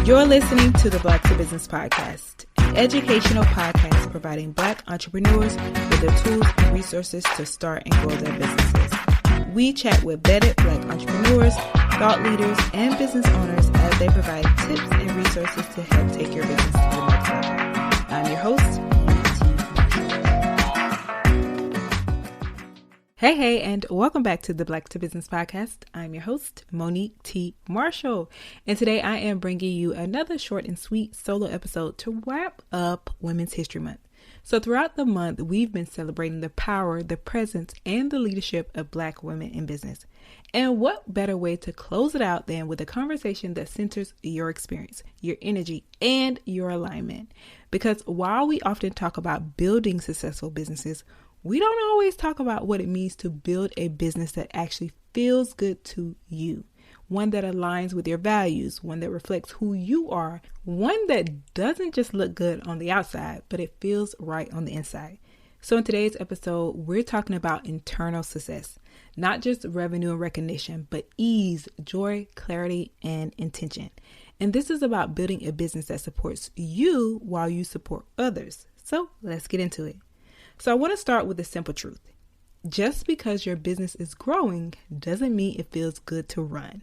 You're listening to the Black to Business Podcast, an educational podcast providing Black entrepreneurs with the tools and resources to start and grow their businesses. We chat with vetted Black entrepreneurs, thought leaders, and business owners as they provide tips and resources to help take your business to the next level. I'm your host, Hey, and welcome back to the Black to Business Podcast. I'm your host, Monique T. Marshall, and today I am bringing you another short and sweet solo episode to wrap up Women's History Month. So throughout the month, we've been celebrating the power, the presence, and the leadership of Black women in business. And what better way to close it out than with a conversation that centers your experience, your energy, and your alignment? Because while we often talk about building successful businesses, we don't always talk about what it means to build a business that actually feels good to you. One that aligns with your values, one that reflects who you are, one that doesn't just look good on the outside, but it feels right on the inside. So in today's episode, we're talking about internal success, not just revenue and recognition, but ease, joy, clarity, and intention. And this is about building a business that supports you while you support others. So let's get into it. So I want to start with a simple truth. Just because your business is growing doesn't mean it feels good to run.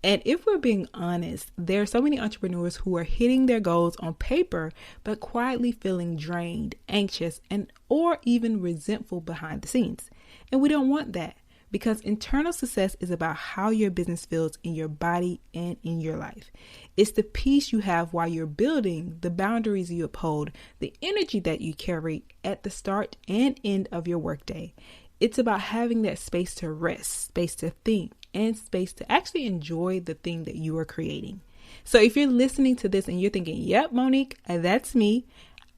And if we're being honest, there are so many entrepreneurs who are hitting their goals on paper, but quietly feeling drained, anxious, and or even resentful behind the scenes. And we don't want that, because internal success is about how your business feels in your body and in your life. It's the peace you have while you're building, the boundaries you uphold, the energy that you carry at the start and end of your workday. It's about having that space to rest, space to think, and space to actually enjoy the thing that you are creating. So if you're listening to this and you're thinking, yep, Monique, that's me.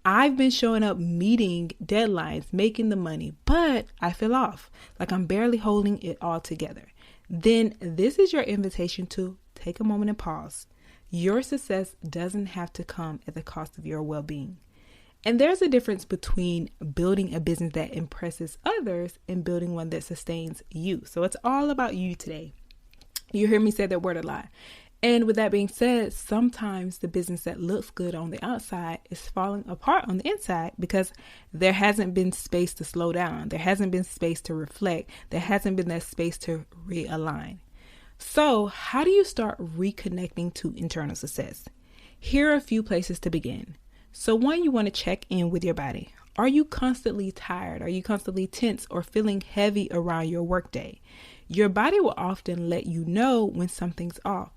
I've been showing up, meeting deadlines, making the money, but I feel off, like I'm barely holding it all together. Then this is your invitation to take a moment and pause. Your success doesn't have to come at the cost of your well-being. And there's a difference between building a business that impresses others and building one that sustains you. So it's all about you today. You hear me say that word a lot. And with that being said, sometimes the business that looks good on the outside is falling apart on the inside because there hasn't been space to slow down. There hasn't been space to reflect. There hasn't been that space to realign. So how do you start reconnecting to internal success? Here are a few places to begin. So one, you want to check in with your body. Are you constantly tired? Are you constantly tense or feeling heavy around your workday? Your body will often let you know when something's off.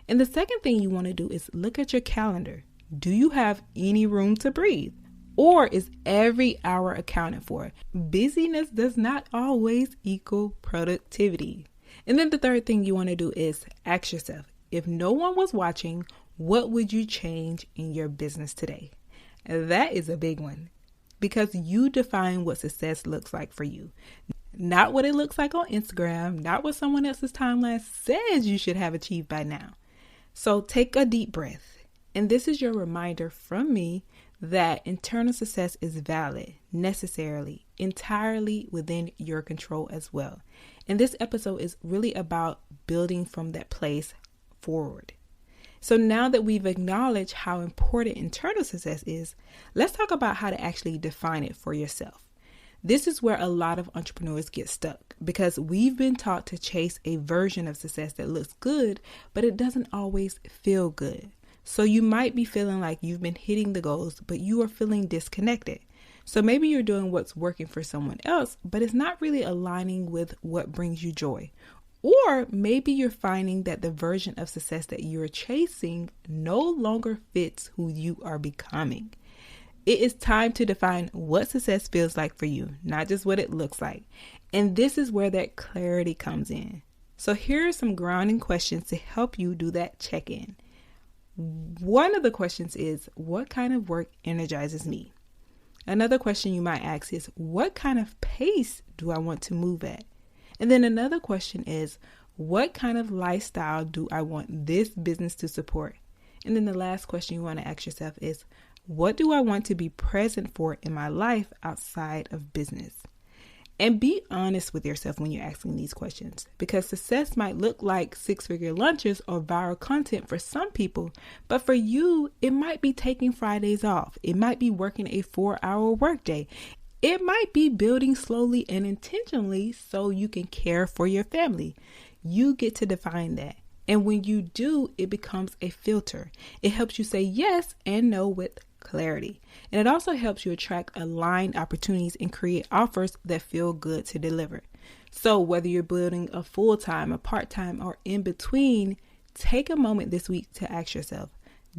And the second thing you want to do is look at your calendar. Do you have any room to breathe? Or is every hour accounted for? Busyness does not always equal productivity. And then the third thing you want to do is ask yourself, if no one was watching, what would you change in your business today? That is a big one, because you define what success looks like for you. Not what it looks like on Instagram, not what someone else's timeline says you should have achieved by now. So take a deep breath. And this is your reminder from me that internal success is valid, necessarily, entirely within your control as well. And this episode is really about building from that place forward. So now that we've acknowledged how important internal success is, let's talk about how to actually define it for yourself. This is where a lot of entrepreneurs get stuck because we've been taught to chase a version of success that looks good, but it doesn't always feel good. So you might be feeling like you've been hitting the goals, but you are feeling disconnected. So maybe you're doing what's working for someone else, but it's not really aligning with what brings you joy. Or maybe you're finding that the version of success that you're chasing no longer fits who you are becoming. It is time to define what success feels like for you, not just what it looks like. And this is where that clarity comes in. So here are some grounding questions to help you do that check-in. One of the questions is, what kind of work energizes me? Another question you might ask is, what kind of pace do I want to move at? And then another question is, what kind of lifestyle do I want this business to support? And then the last question you want to ask yourself is, what do I want to be present for in my life outside of business? And be honest with yourself when you're asking these questions, because success might look like 6-figure lunches or viral content for some people, but for you, it might be taking Fridays off. It might be working a 4-hour workday. It might be building slowly and intentionally so you can care for your family. You get to define that. And when you do, it becomes a filter. It helps you say yes and no with clarity. And it also helps you attract aligned opportunities and create offers that feel good to deliver. So whether you're building a full-time, a part-time, or in between, take a moment this week to ask yourself,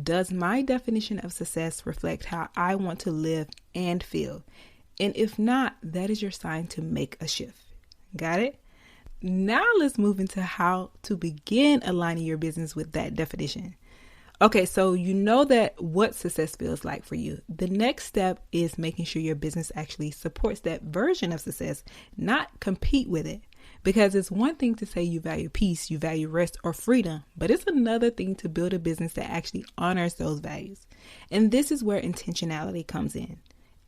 does my definition of success reflect how I want to live and feel? And if not, that is your sign to make a shift. Got it? Now let's move into how to begin aligning your business with that definition. Okay, so you know that what success feels like for you. The next step is making sure your business actually supports that version of success, not compete with it. Because it's one thing to say you value peace, you value rest or freedom, but it's another thing to build a business that actually honors those values. And this is where intentionality comes in.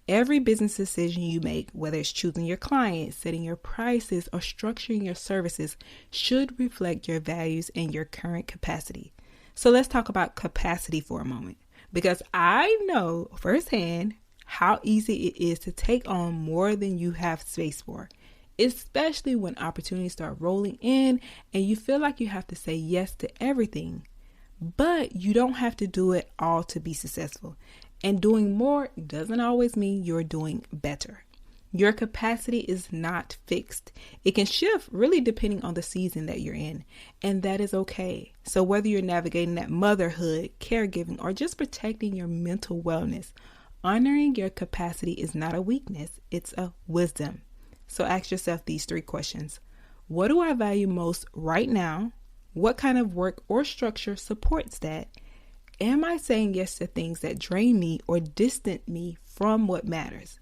Every business decision you make, whether it's choosing your clients, setting your prices, or structuring your services, should reflect your values and your current capacity. So let's talk about capacity for a moment, because I know firsthand how easy it is to take on more than you have space for, especially when opportunities start rolling in and you feel like you have to say yes to everything. But you don't have to do it all to be successful. And doing more doesn't always mean you're doing better. Your capacity is not fixed. It can shift really depending on the season that you're in, and that is okay. So whether you're navigating that motherhood, caregiving, or just protecting your mental wellness, honoring your capacity is not a weakness, it's a wisdom. So ask yourself these 3 questions. What do I value most right now? What kind of work or structure supports that? Am I saying yes to things that drain me or distance me from what matters?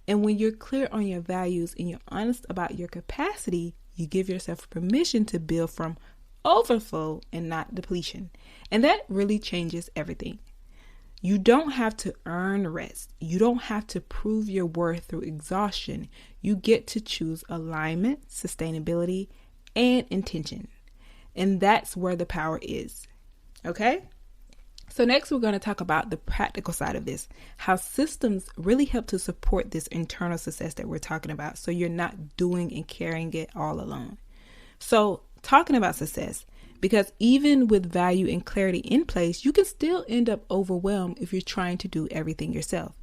And when you're clear on your values and you're honest about your capacity, you give yourself permission to build from overflow and not depletion. And that really changes everything. You don't have to earn rest. You don't have to prove your worth through exhaustion. You get to choose alignment, sustainability, and intention. And that's where the power is. Okay? So next we're going to talk about the practical side of this, how systems really help to support this internal success that we're talking about, so you're not doing and carrying it all alone. So talking about success, because even with value and clarity in place, you can still end up overwhelmed if you're trying to do everything yourself.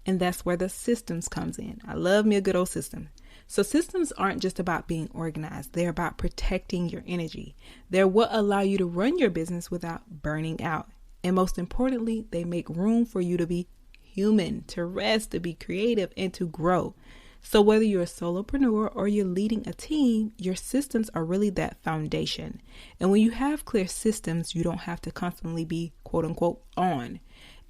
And that's where the systems comes in. I love me a good old system. So systems aren't just about being organized. They're about protecting your energy. They're what allow you to run your business without burning out. And most importantly, they make room for you to be human, to rest, to be creative, and to grow. So whether you're a solopreneur or you're leading a team, your systems are really that foundation. And when you have clear systems, you don't have to constantly be quote unquote on.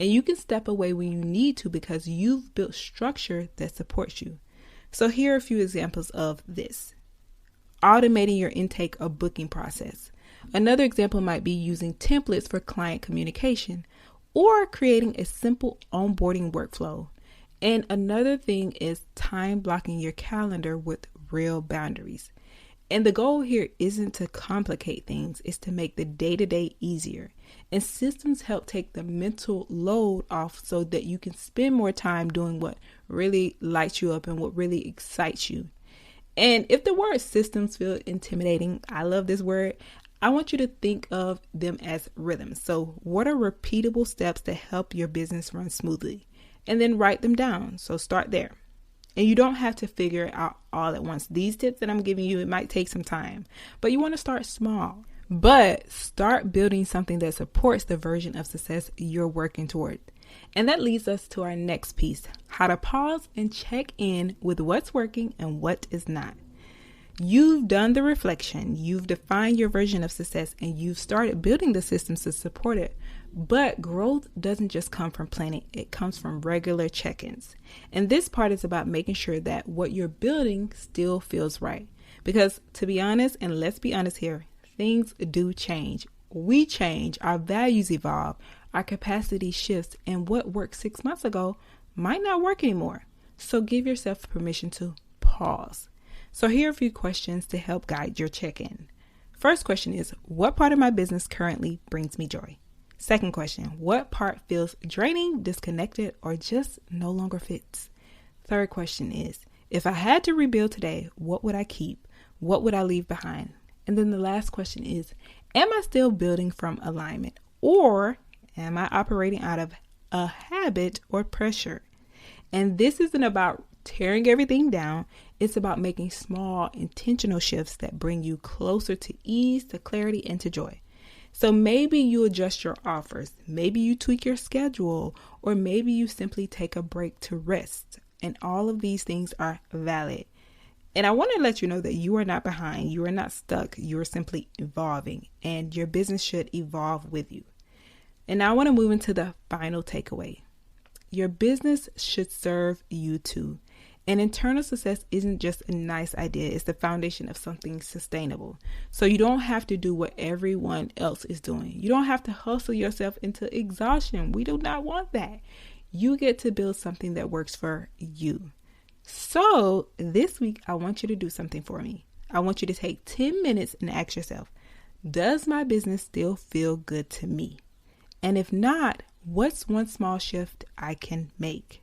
And you can step away when you need to because you've built structure that supports you. So here are a few examples of this. Automating your intake or booking process. Another example might be using templates for client communication or creating a simple onboarding workflow. And another thing is time blocking your calendar with real boundaries. And the goal here isn't to complicate things, it's to make the day-to-day easier. And systems help take the mental load off so that you can spend more time doing what really lights you up and what really excites you. And if the word systems feel intimidating, I love this word, I want you to think of them as rhythms. So what are repeatable steps that help your business run smoothly? And then write them down. So start there. And you don't have to figure it out all at once. These tips that I'm giving you, it might take some time, but you want to start small. But start building something that supports the version of success you're working toward. And that leads us to our next piece, how to pause and check in with what's working and what is not. You've done the reflection, you've defined your version of success, and you've started building the systems to support it. But growth doesn't just come from planning, it comes from regular check-ins. And this part is about making sure that what you're building still feels right. Because to be honest, and let's be honest here, things do change. We change, our values evolve, our capacity shifts, and what worked 6 months ago might not work anymore. So give yourself permission to pause. So here are a few questions to help guide your check-in. First question is, what part of my business currently brings me joy? Second question, what part feels draining, disconnected, or just no longer fits? Third question is, if I had to rebuild today, what would I keep? What would I leave behind? And then the last question is, am I still building from alignment, or am I operating out of a habit or pressure? And this isn't about tearing everything down. It's about making small, intentional shifts that bring you closer to ease, to clarity, and to joy. So maybe you adjust your offers, maybe you tweak your schedule, or maybe you simply take a break to rest. And all of these things are valid. And I want to let you know that you are not behind, you are not stuck, you are simply evolving, and your business should evolve with you. And now I want to move into the final takeaway. Your business should serve you too. And internal success isn't just a nice idea, it's the foundation of something sustainable. So you don't have to do what everyone else is doing. You don't have to hustle yourself into exhaustion. We do not want that. You get to build something that works for you. So this week, I want you to do something for me. I want you to take 10 minutes and ask yourself, does my business still feel good to me? And if not, what's one small shift I can make?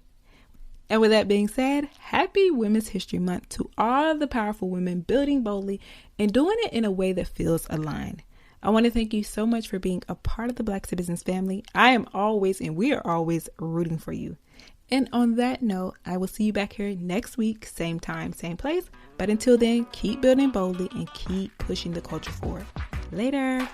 And with that being said, happy Women's History Month to all the powerful women building boldly and doing it in a way that feels aligned. I want to thank you so much for being a part of the Black to Business family. I am always, and we are always rooting for you. And on that note, I will see you back here next week, same time, same place. But until then, keep building boldly and keep pushing the culture forward. Later.